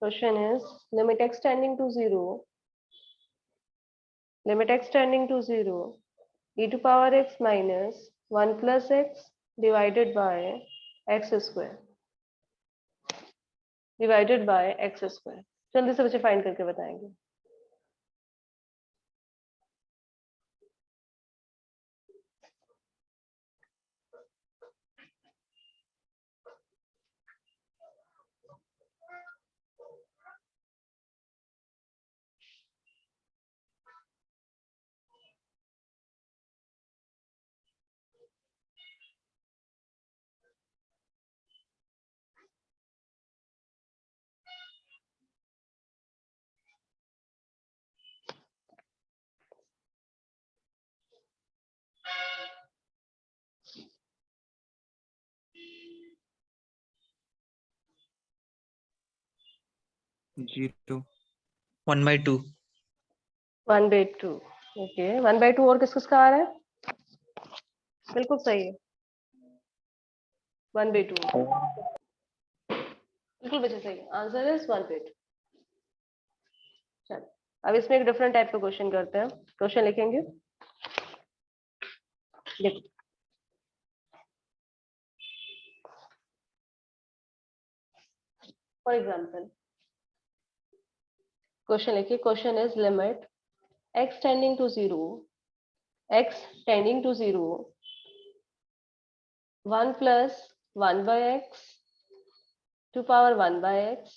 Question is limit x tending to 0, e to power x minus 1 plus x divided by x square जल्दी से बच्चे find करके बताएंगे। Zero 1/2 1/2 okay 1/2 और किस किसका आ रहा है? बिल्कुल सही है 1/2 बिल्कुल बच्चे सही है। Answer is 1/2। चलो अब इसमें एक डिफरेंट टाइप का क्वेश्चन करते हैं। क्वेश्चन लिखेंगे देखो फॉर एग्जांपल क्वेश्चन लिखिए। Question is limit x tending to 0 1 plus 1 by x to power 1 by x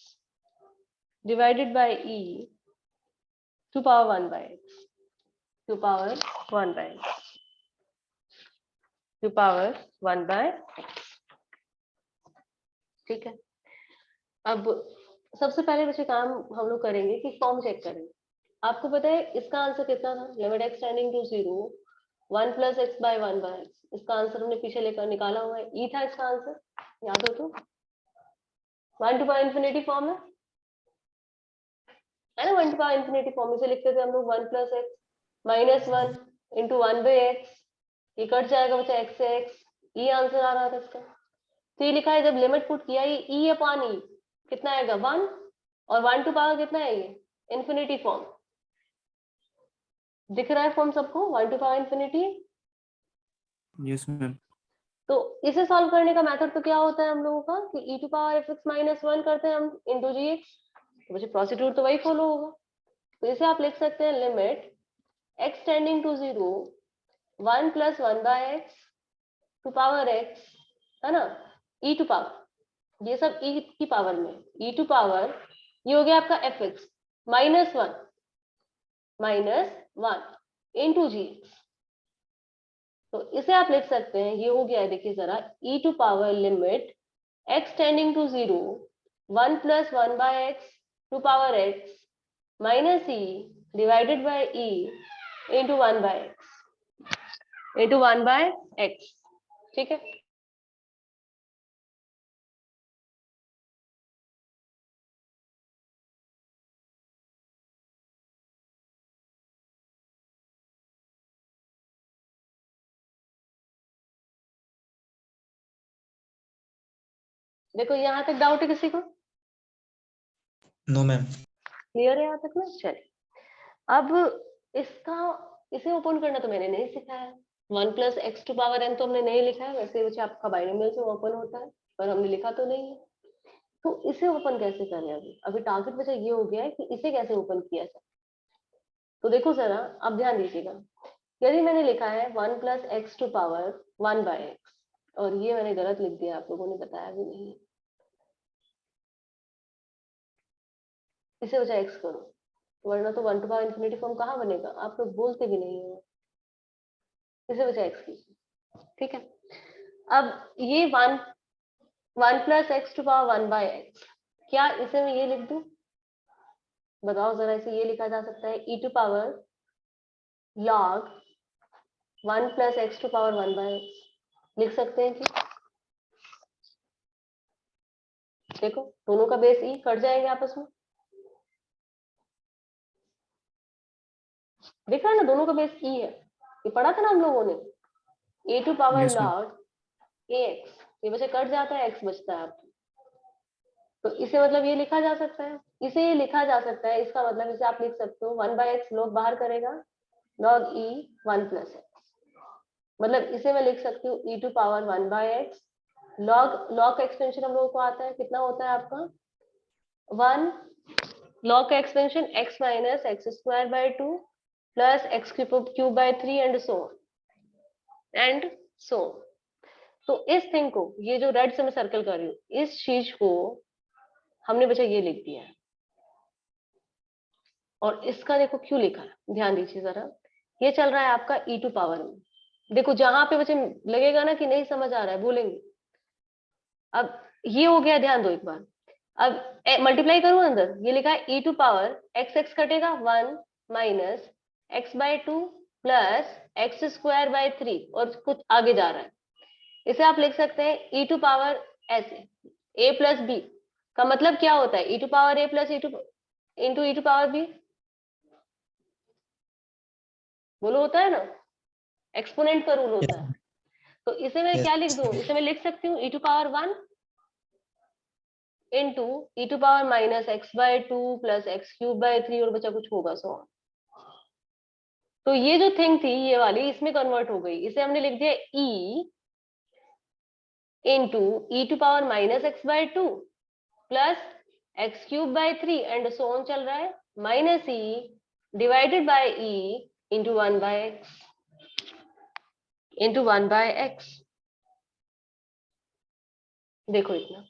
divided by e to power 1 by x to power 1 by x to power 1 by x। ठीक है, अब सबसे पहले बच्चे काम हम लोग करेंगे कि फॉर्म चेक करेंगे। आपको पता है इसका आंसर कितना था? Limit x tending to 0 1 plus x by 1 by x। इसका आंसर हमने पीछे लेकर निकाला हुआ है, ई था इसका आंसर, याद हो तो 1 to power infinity फॉर्म है ना। 1 to power infinity फॉर्म से लिखते थे हम लोग 1 plus x minus 1 into 1 by x। ये कट जाएगा बच्चा x से x, ई आंसर आ रहा था इसका। तो ये लिखा है जब लिमिट पुट किया ये ई अपॉन ई कितना आएगा 1 और 1 टू पावर कितना है ये इन्फिनिटी फॉर्म। दिख रहा है फॉर्म सबको 1 to power infinity? Yes ma'am. तो इसे सॉल्व करने का मेथड तो क्या होता है हम लोगों का कि e to power fx minus 1 करते हैं हम इंटू gx। तो मुझे प्रोसीड्यूर तो वही फॉलो होगा। तो इसे आप लिख सकते हैं limit x tending to 0 1 plus 1 by x to power x है ना, e टू पावर ये सब e की पावर में e टू पावर ये हो गया आपका fx माइनस 1 इंटू gx। तो इसे आप लिख सकते हैं ये हो गया है, देखिए जरा e to power limit x tending to 0 1 plus 1 by x to power x minus e divided by e into 1 by x। ठीक है, देखो यहाँ तक डाउट है किसी को? No ma'am. क्लियर है यहाँ तक ना? चलिए अब इसे ओपन करना तो मैंने नहीं सिखाया। 1 plus x to power n तो हमने नहीं लिखा है, वैसे बच्चे आपका बाइनोमियल से ओपन होता है पर हमने लिखा तो नहीं है। तो इसे ओपन कैसे करें? अभी टारगेट बच्चा ये हो गया है कि इसे कैसे ओपन किया जाए। तो देखो जरा अब ध्यान दीजिएगा, यदि मैंने लिखा है 1 plus x to power 1 by x और ये मैंने गलत लिख दिया, आप लोगों ने बताया भी नहीं, इसे बचा x करो वरना तो 1 टू पावर इन्फिनिटी फॉर्म कहाँ बनेगा, आप लोग बोलते भी नहीं हो। इसे बचा x कीजिए। ठीक है, अब ये 1 plus x to power 1 by x, क्या इसे मैं ये लिख दूं? बताओ जरा, इसे ये लिखा जा सकता है e to power log 1 plus x to power 1 by x, लिख सकते हैं कि देखो दोनों का बेस e कट जाएंगे आपस में, दिख रहा है ना, दोनों का बेस e है। ये पढ़ा था ना हम लोगों ने, a to power yes ma'am. log ax, ये वैसे कट जाता है x बचता है आपको। तो इसे मतलब ये लिखा जा सकता है, इसे ये लिखा जा सकता है, इसका मतलब इसे आप लिख सकते हो 1/x log बाहर करेगा log e 1 + x, मतलब इसे मैं लिख सकती हूँ e to power 1/x log का एक्सपेंशन हम लोगों को आता है, कितना होता है आपका 1, log का expansion x - x²/2 plus x³/3 and सो। तो इस थिंग को, ये जो रेड से मैं सर्कल कर रही हूँ, इस चीज को हमने बच्चा ये लिख दिया है। और इसका देखो क्यों लिखा है, ध्यान दीजिए जरा, ये चल रहा है आपका e टू पावर में। देखो जहां पे बच्चे लगेगा ना कि नहीं समझ आ रहा है बोलेंगे, अब ये हो गया, ध्यान दो एक बार। अब मल्टीप्लाई करूं अंदर, ये लिखा है e टू पावर x कटेगा 1 माइनस x/2 प्लस x²/3 और कुछ आगे जा रहा है। इसे आप लिख सकते हैं e टू पावर ऐसे a प्लस बी, का मतलब क्या होता है e to power a plus into e to power b, बोलो होता है ना, एक्सपोनेंट का रूल होता है। तो इसे मैं क्या लिख दूं, इसे मैं लिख सकती हूँ e to power 1 into e to power minus x/2 plus x³/3 और बचा कुछ होगा सो। तो ये जो थिंग थी ये वाली इसमें कन्वर्ट हो गई, इसे हमने लिख दिया e into e to power minus x/2 plus x³/3 and so on चल रहा है, minus e divided by e into 1/x। देखो इतना,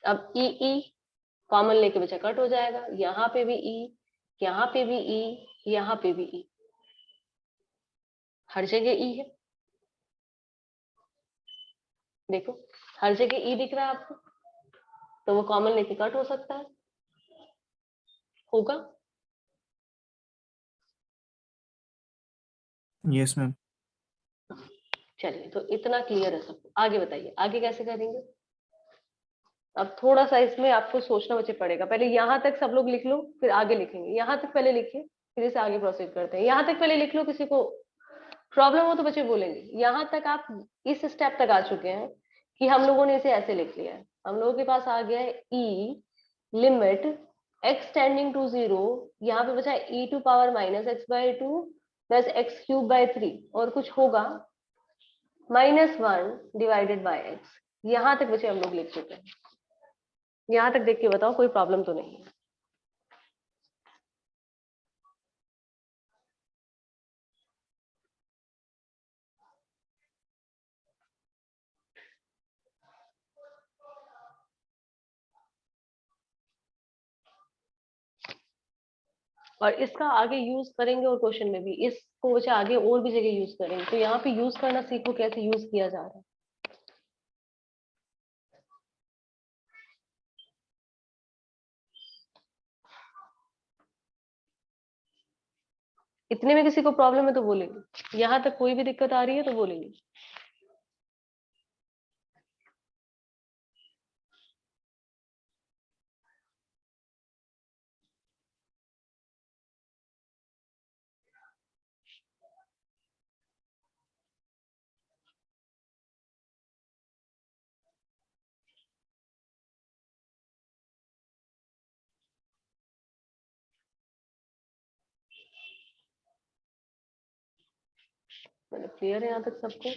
अब ई कॉमन लेके बचा कट हो जाएगा, यहाँ पे भी ई, यहाँ पे भी ई, यहाँ पे भी ई, हर जगह ई है। देखो हर जगह ई दिख रहा है आपको, तो वो कॉमन लेके कट हो सकता है, होगा। Yes ma'am. चलिए तो इतना क्लियर है सबको, आगे बताइए आगे कैसे करेंगे। अब थोड़ा सा इसमें आपको सोचना बच्चे पड़ेगा, पहले यहाँ तक सब लोग लिख लो फिर आगे लिखेंगे, यहाँ तक पहले लिखिए फिर इसे आगे प्रोसीड करते हैं। यहाँ तक पहले लिख लो, किसी को प्रॉब्लम हो तो बच्चे बोलेंगे। यहाँ तक आप इस स्टेप तक आ चुके हैं कि हम लोगों ने इसे ऐसे लिख लिया है, हम लोगों के पास आ गया है e limit x tending to 0, यहाँ पे बचा e to power minus x/2 plus x³/3 और कुछ होगा -1 डिवाइडेड बाय x। यहाँ तक बच्चे हम लोग लिख चुके हैं, यहाँ तक देख के बताओ कोई प्रॉब्लम तो नहीं है। और इसका आगे यूज करेंगे और क्वेश्चन में भी इसको बच्चे आगे और भी जगह यूज करेंगे, तो यहाँ पे यूज करना सीखो कैसे यूज किया जा रहा है। इतने में किसी को प्रॉब्लम है तो बोलेंगे, यहाँ तक कोई भी दिक्कत आ रही है तो बोलेंगे। मतलब क्लियर है यहाँ तक सबको।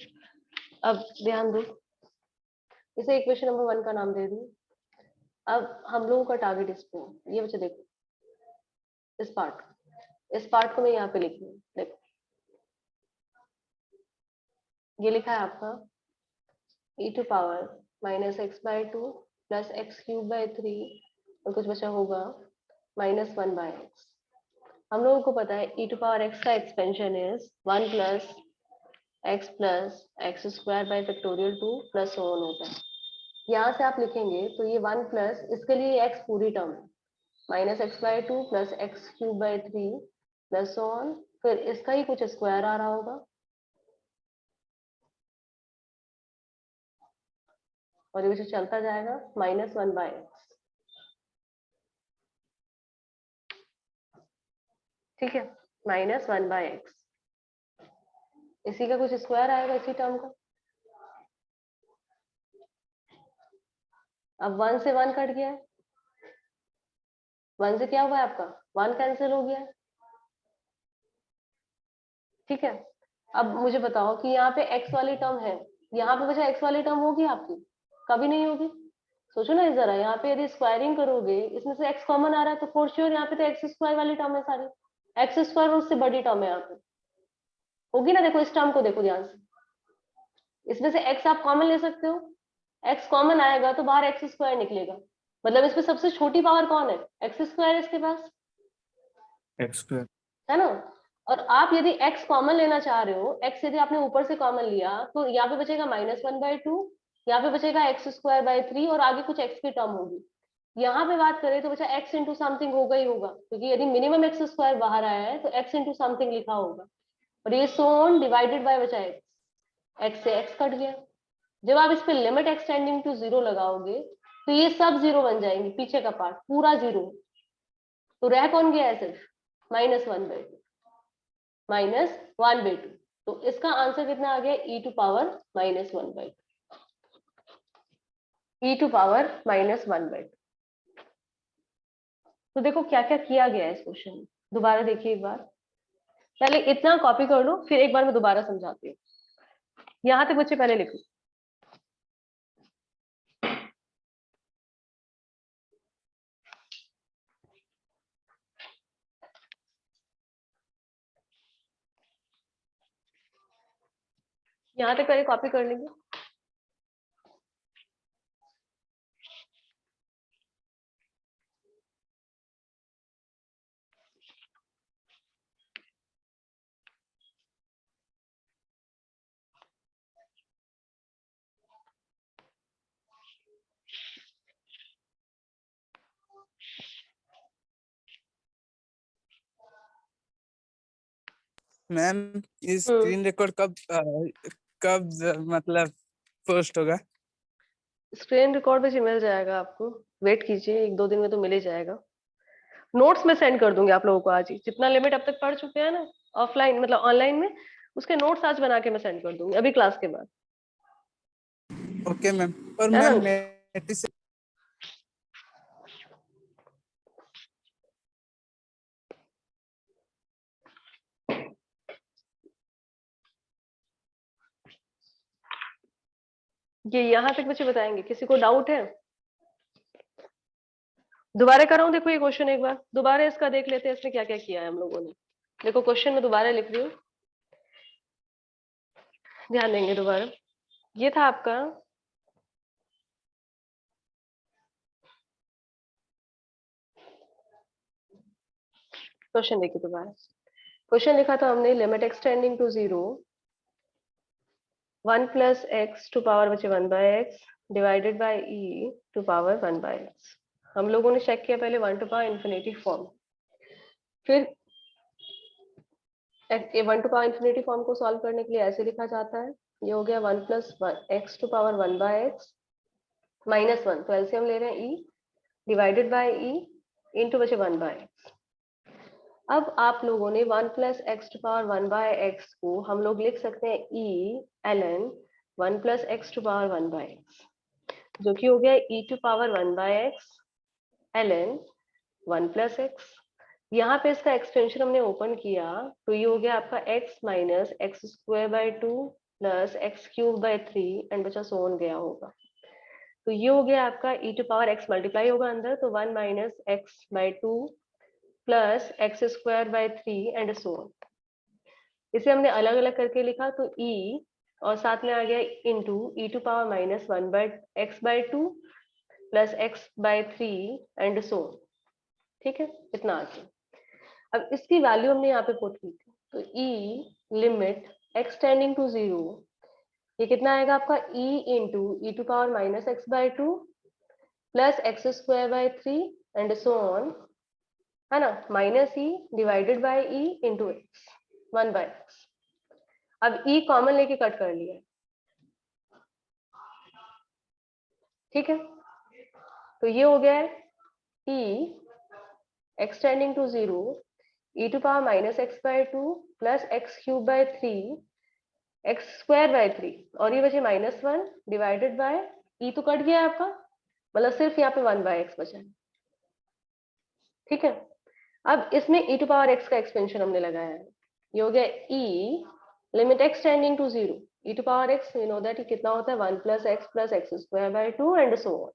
अब ध्यान दो, इसे इक्वेशन नंबर 1 का नाम दे दूं। अब हम लोगों का टारगेट इस पे, ये बच्चे देखो इस पार्ट को मैं यहाँ पे लिख रही हूँ। देखो ये लिखा है आपका e to power minus x/2 plus x³/3 और कुछ बचा होगा -1/x। हम लोगों को पता है e टू पावर x का expansion is 1 plus x² (2 plus so on होता है। यहाँ से आप लिखेंगे तो ये 1 प्लस, इसके लिए x पूरी टर्म है, -x/2 plus x³/3 plus so on, फिर इसका ही कुछ स्क्वायर आ रहा होगा और ये चलता जाएगा -1/x। ठीक है, -1/x। इसी का कुछ स्क्वायर आएगा इसी टर्म का। अब 1 से 1 कट गया है, 1 से क्या हुआ है आपका 1 कैंसिल हो गया है। ठीक है, अब मुझे बताओ कि यहाँ पे x वाली टर्म है, यहाँ पे बचा x वाली टर्म होगी आपकी? कभी नहीं होगी। सोचो ना जरा, यहाँ पे यदि स्क्वायरिंग करोगे, इसमें से x कॉमन आ रहा है तो फॉर श्योर यहाँ पे तो x स्क्वायर वाली टर्म है सारी, x स्क्वायर उससे बड़ी टर्म है यहाँ पे, होगी ना। देखो इस टर्म को देखो ध्यान से, इसमें से x आप कॉमन ले सकते हो, x कॉमन आएगा तो बाहर x स्क्वायर निकलेगा, मतलब इसमें सबसे छोटी पावर कौन है, x स्क्वायर इसके पास, एक्स स्क्वायर। है ना। और आप यदि x कॉमन लेना चाह रहे हो, x यदि आपने ऊपर से कॉमन लिया तो यहाँ पे बचेगा -1/2, यहाँ पे बचेगा x²/3 और आगे कुछ x की टर्म होगी। यहाँ पे बात करें तो बचा x इंटू समथिंग होगा ही होगा, क्योंकि यदि मिनिमम x² बाहर आया है तो x इंटू समथिंग लिखा होगा, और ये सो ऑन डिवाइडेड बाय बचा x से x कट गया। जब आप इस पे लिमिट एक्सटेंडिंग टू 0 लगाओगे तो ये सब 0 बन जाएंगे, पीछे का पार्ट पूरा 0, तो रह कौन गया है सिर्फ -1/2, -1/2। तो इसका आंसर कितना आ गया, e⁻⁻1/2, e⁻⁻1/2। तो देखो क्या क्या किया गया है इस क्वेश्चन में, दोबारा देखिए एक बार, पहले इतना कॉपी कर लो फिर एक बार मैं दोबारा समझाती हूँ। यहाँ तक बच्चे पहले लिखो, यहाँ तक पहले कॉपी कर लेंगे। मैम ये स्क्रीन रिकॉर्ड कब मतलब पोस्ट होगा? स्क्रीन रिकॉर्ड पे मिल जाएगा आपको, वेट कीजिए 1-2 दिन में तो मिल ही जाएगा। नोट्स में सेंड कर दूंगी आप लोगों को आज ही, जितना लिमिट अब तक पढ़ चुके हैं ना ऑफलाइन मतलब ऑनलाइन में, उसके नोट्स आज बना के मैं सेंड कर दूंगी अभी क्लास के बाद, ओके मैम। और है मैम ना। ये यहाँ तक बच्चे बताएंगे, किसी को डाउट है? दोबारा कराऊं, देखो ये क्वेश्चन एक बार दोबारा इसका देख लेते हैं, इसमें क्या क्या किया है हम लोगों ने। देखो क्वेश्चन में दोबारा लिख रही हूँ, ध्यान देंगे दोबारा। ये था आपका क्वेश्चन, देखिए दोबारा क्वेश्चन लिखा था हमने, limit x tending to 0 1 + x⁻1 /x divided by e⁻1 /x। हम लोगों ने चेक किया पहले 1⁻∞ फॉर्म, फिर 1⁻∞ फॉर्म को सॉल्व करने के लिए ऐसे लिखा जाता है, ये हो गया 1 + x⁻1 /x -1, तो एलसीएम ले रहे हैं e divided by e into बचे 1 /x। अब आप लोगों ने 1 + x⁻1 /x को हम लोग लिख सकते हैं e ln 1 + x⁻1 /x, जो कि हो गया e⁻1 /x ln 1 + x। यहाँ पे इसका एक्सटेंशन हमने ओपन किया तो ये हो गया आपका x - x²/2 + x³/3 एंड बचा सो ऑन गया होगा, तो ये हो गया आपका e⁻x मल्टीप्लाई होगा अंदर, तो 1 - x/2 + x²/3 and so on. इसे हमने अलग अलग करके लिखा तो e और साथ में आ गया into e⁻−1 x/2 + x/3 and so on. ठीक है, इतना आ गया। अब इसकी वैल्यू हमने यहाँ पे पुट की थी, तो e लिमिट एक्सटेंडिंग टू 0, ये कितना आएगा आपका e into e⁻−x/2 + x²/3 and so on, है ना, -e divided by e into x 1 /x। अब e कॉमन लेके कट कर लिया, ठीक है, तो ये हो गया है e x tending to 0 e⁻−x/2 + x³/3 x square by 3 और ये बचे -1 डिवाइडेड बाय ई तो कट गया आपका, मतलब सिर्फ यहाँ पे 1 बाय एक्स बचा है। ठीक है, अब इसमें e टू पावर x का एक्सपेंशन हमने लगाया है, ये हो गया e limit x tending to 0 e to power x, you know that ये कितना होता है 1 + x square by 2 and so on.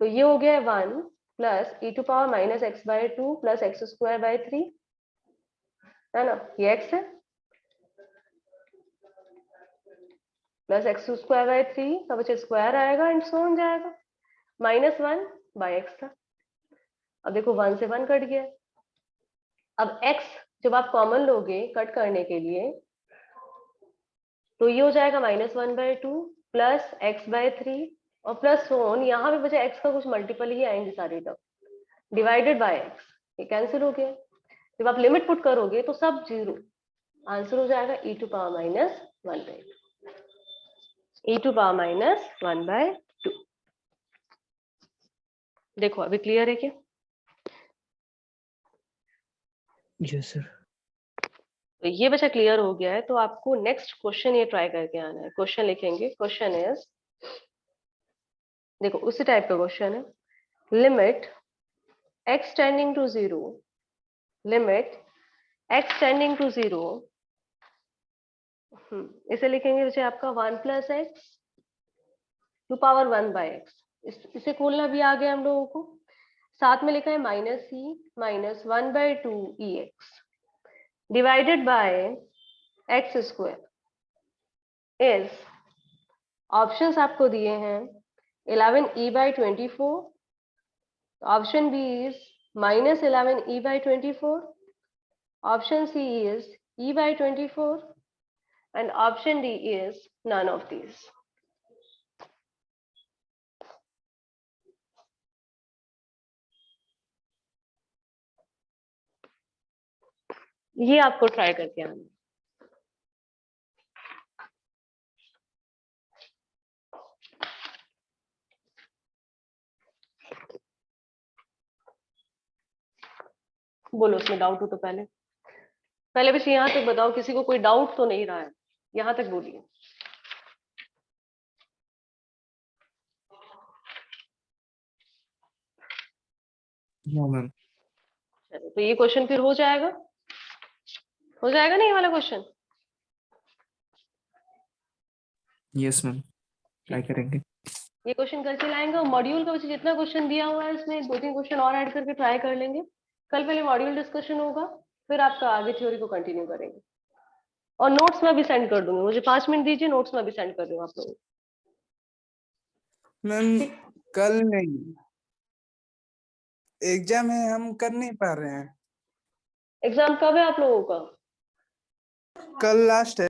तो ये हो गया 1 plus e to power -x/2 plus x square by 3, है ना, ये x है, प्लस x स्क्वायर बाय 3 का बच्चे स्क्वायर आएगा एंड सो ऑन जाएगा, -1 बाय x था। अब देखो 1 से 1 कट गया, अब x जब आप कॉमन लोगे कट करने के लिए तो ये हो जाएगा -1/2 प्लस x/3 और प्लस सो ऑन, यहाँ पे बचा x का कुछ मल्टीपल ही आएंगे सारे तब, डिवाइडेड बाय x, ये कैंसिल हो गया। जब आप लिमिट पुट करोगे तो सब 0, आंसर हो जाएगा e to power -1/2, e to power -1/2। देखो अभी क्लियर है क्या? Yes, sir. तो ये बच्चा क्लियर हो गया है, तो आपको नेक्स्ट क्वेश्चन ये ट्राई करके आना है। क्वेश्चन लिखेंगे, क्वेश्चन इज, देखो उसी टाइप का क्वेश्चन है, limit x tending to 0, limit x tending to 0, इसे लिखेंगे जैसे आपका 1 + x to power 1 by x, इसे खोलना भी आ गया हम लोगों को, साथ में लिखा है -e -1/2 ex divided by x square is, options आपको दिए हैं 11e/24, option B is -11e/24, option C is e/24 and option D is none of these. ये आपको ट्राई करके आना। बोलो उसमें डाउट हो तो पहले बस यहाँ तक बताओ, किसी को कोई डाउट तो नहीं रहा है, यहाँ तक बोलिए। No ma'am. चलो तो ये क्वेश्चन फिर हो जाएगा ना ये वाला क्वेश्चन? Yes, ma'am. ट्राई करेंगे। ये क्वेश्चन करके लाएंगे और मॉड्यूल का जितना क्वेश्चन दिया हुआ है उसमें 2-3 क्वेश्चन और ऐड करके ट्राई कर लेंगे। कल पहले मॉड्यूल डिस्कशन होगा, फिर आपका आगे थ्योरी को कंटिन्यू करेंगे। और नोट्स में भी सेंड कर दूंगी, मुझे 5 मिनट दीजिए, नोट्स में भी सेंड कर दूंगा आप लोगों को। मैम कल नहीं, एग्जाम है, हम कर नहीं पा रहे हैं। एग्जाम कब है आप लोगों का? कल लास्ट है।